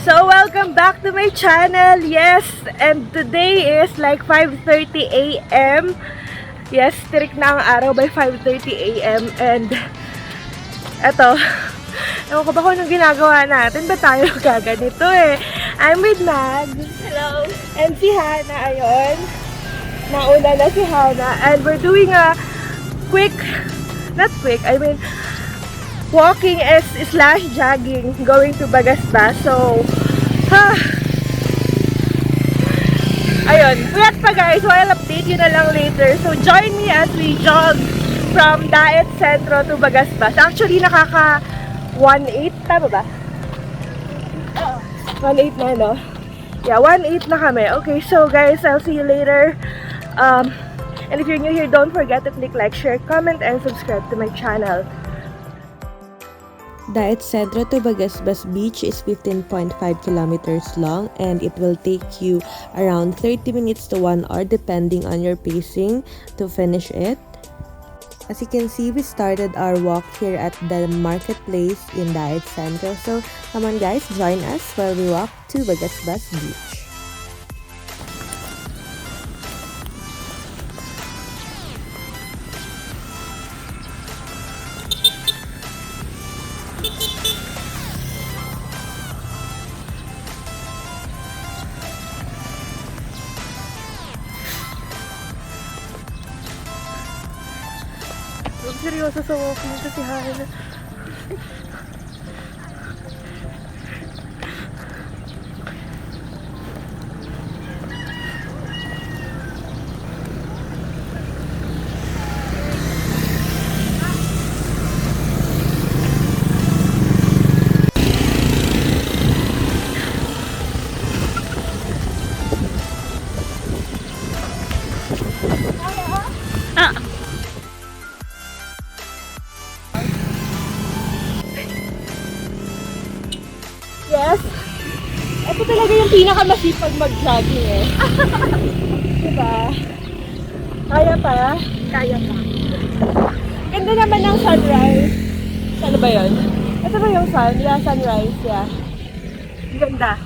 So, welcome back to my channel. Yes, and today is like 5:30 a.m. Yes, tirik na ang araw by 5:30 a.m. And eto, ewan ko ba kung anong ginagawa natin? Ba tayo gaganito eh? I'm with Mag. Hello. And si Hana, ayun. Nauna na si Hana. And we're doing a quick, not quick, I mean, walking slash jogging going to Bagasbas. So, ayun. Puyat pa guys. So, I'll update you na lang later. So, join me as we jog from Daet, Centro to Bagasbas. Actually, nakaka 1.8. Tama ba? 1.8 na, no? Yeah, 1.8 na kami. Okay, so guys, I'll see you later. And if you're new here, don't forget to click like, share, comment, and subscribe to my channel. Daet Centro to Bagasbas Beach is 15.5 kilometers long and it will take you around 30 minutes to 1 hour depending on your pacing to finish it. As you can see, we started our walk here at the marketplace in Daet Centro. So come on guys, join us while we walk to Bagasbas Beach. Seryoso sa walking ito si Hana. Yes. Ito talaga yung pinakamasipag mag-jogging eh. Diba? Kaya pa? Kaya pa. Ganda naman ng sunrise. Ano ba yun? Ito ba yung sun? Yeah, sunrise. Yeah. Ganda.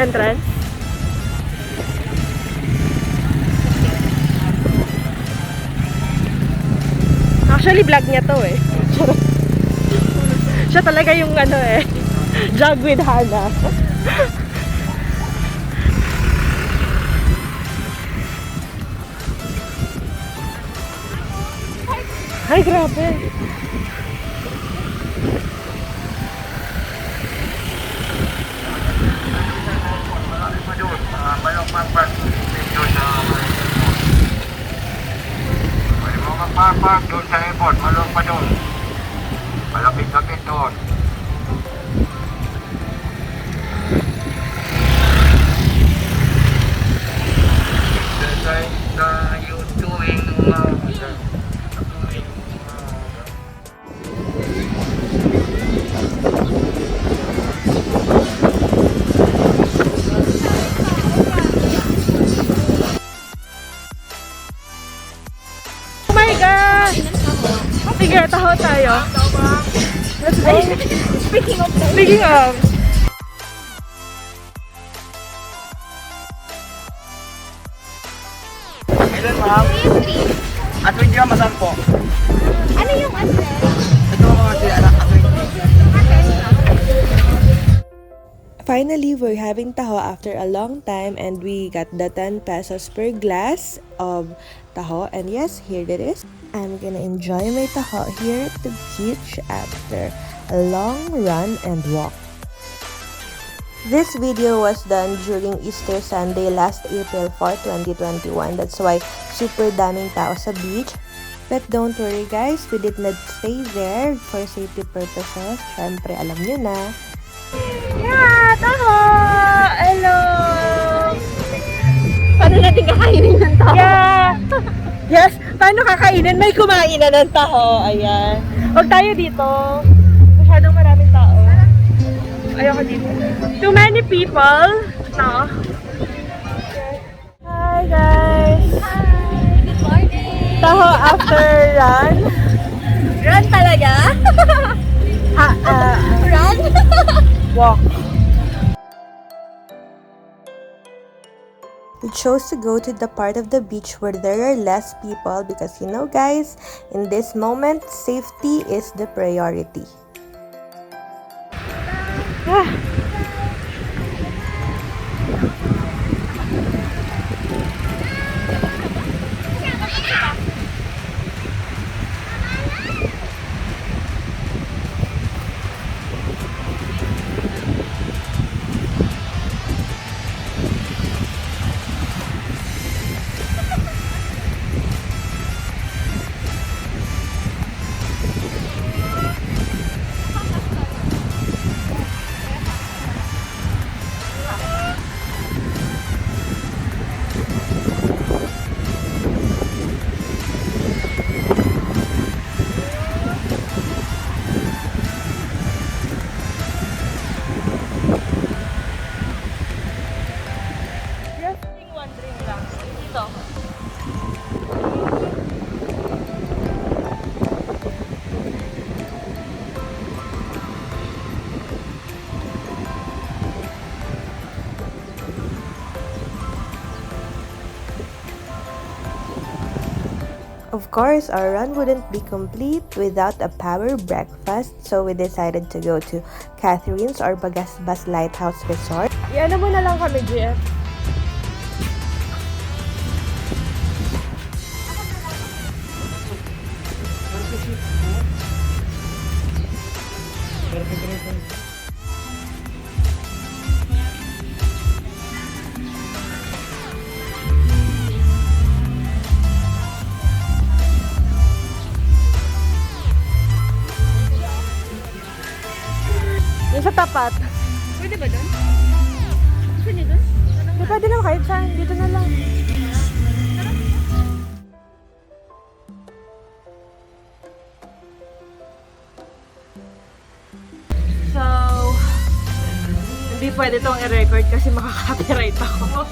Entrance. Actually, vlog niya to eh. Siya talaga yung ano eh. Jog with Hana. Ay, grabe. Magpapark doon sa airport, malong pa doon. Malapit-lapit doon. Exercise tayo tuwing umaga. Sige, taho tayo. Let's go. Speaking of that. Speaking of. Ilan ma'am? At 20 masan po. Ano yung address? Ito mga si anak at 20. Finally, we're having taho after a long time and we got the 10 pesos per glass of taho. And yes, here it is. I'm gonna enjoy my taho here at the beach after a long run and walk. This video was done during Easter Sunday last April 4, 2021. That's why super daming tao sa beach. But don't worry guys, we did not stay there for safety purposes. Syempre, alam nyo na. Yeah, taho! Hello! Paano natin kakainin ng taho? Yeah! Yes, paano kakainin? May kumain na ng taho. Ayan. Huwag tayo dito. Masyadong maraming tao. Ayoko dito. Too many people. No. Hi guys! Good morning! Taho after run. Run talaga? Run? Walk. We chose to go to the part of the beach where there are less people because you know guys, in this moment, safety is the priority. Of course, our run wouldn't be complete without a power breakfast, so we decided to go to Catherine's or Bagasbas Lighthouse Resort. Iyan mo na lang kami, Jeff. Yung sa tapat. Pwede ba doon? Gusto niyo doon? Pwede lang kahit saan. Dito na lang. So, hindi pwede itong i-record kasi makaka-copyright ako.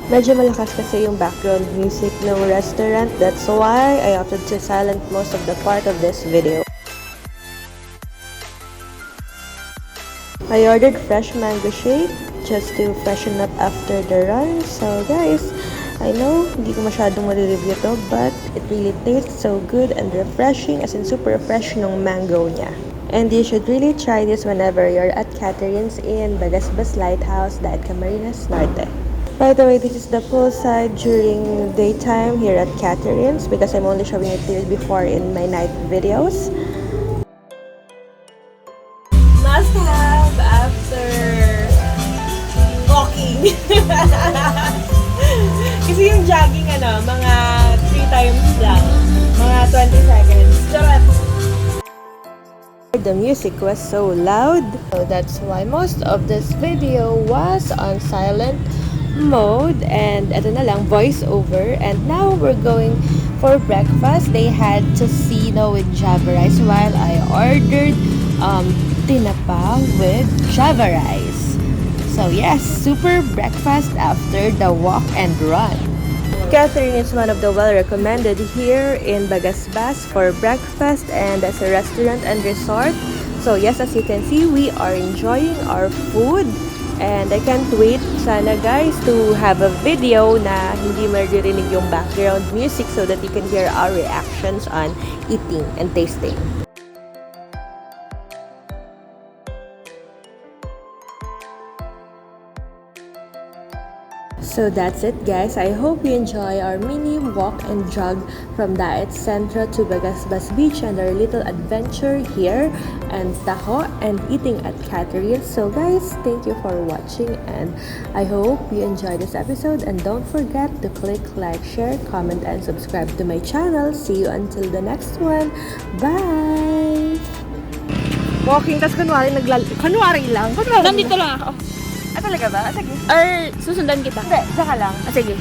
Medyo malakas kasi yung background music ng restaurant, that's why I opted to silent most of the part of this video. I ordered fresh mango shake just to freshen up after the run. So guys, I know hindi ko masyadong ma-review to, but it really tastes so good and refreshing, as in super fresh ng mango niya. And you should really try this whenever you're at Catherine's in Bagasbas Lighthouse, Daet, Camarines Norte. By the way, this is the poolside during daytime here at Catherine's because I'm only showing it here before in my night videos. Must have after walking. Kasi yung jogging mga 3 times lang. Mga 20 seconds. Charot! The music was so loud, so that's why most of this video was on silent mode, and eto na lang, voice over. And now we're going for breakfast. They had tocino with java rice while I ordered tinapa with java rice. So yes, super breakfast after the walk and run. Catherine is one of the well-recommended here in Bagasbas for breakfast and as a restaurant and resort. So yes, as you can see, we are enjoying our food. And I can't wait, sana guys, to have a video na hindi maririnig yung background music so that you can hear our reactions on eating and tasting. So that's it guys. I hope you enjoy our mini walk and jog from Daet Centro to Bagasbas Beach and our little adventure here and taho and eating at Catherine's. So guys, thank you for watching and I hope you enjoy this episode and don't forget to click like, share, comment and subscribe to my channel. See you until the next one. Bye! Walking, tas kunwari kunwari lang. Nandito lang ako. Ah, talaga ba? Sige. Or susundan kita. Hindi, saka lang. Sige.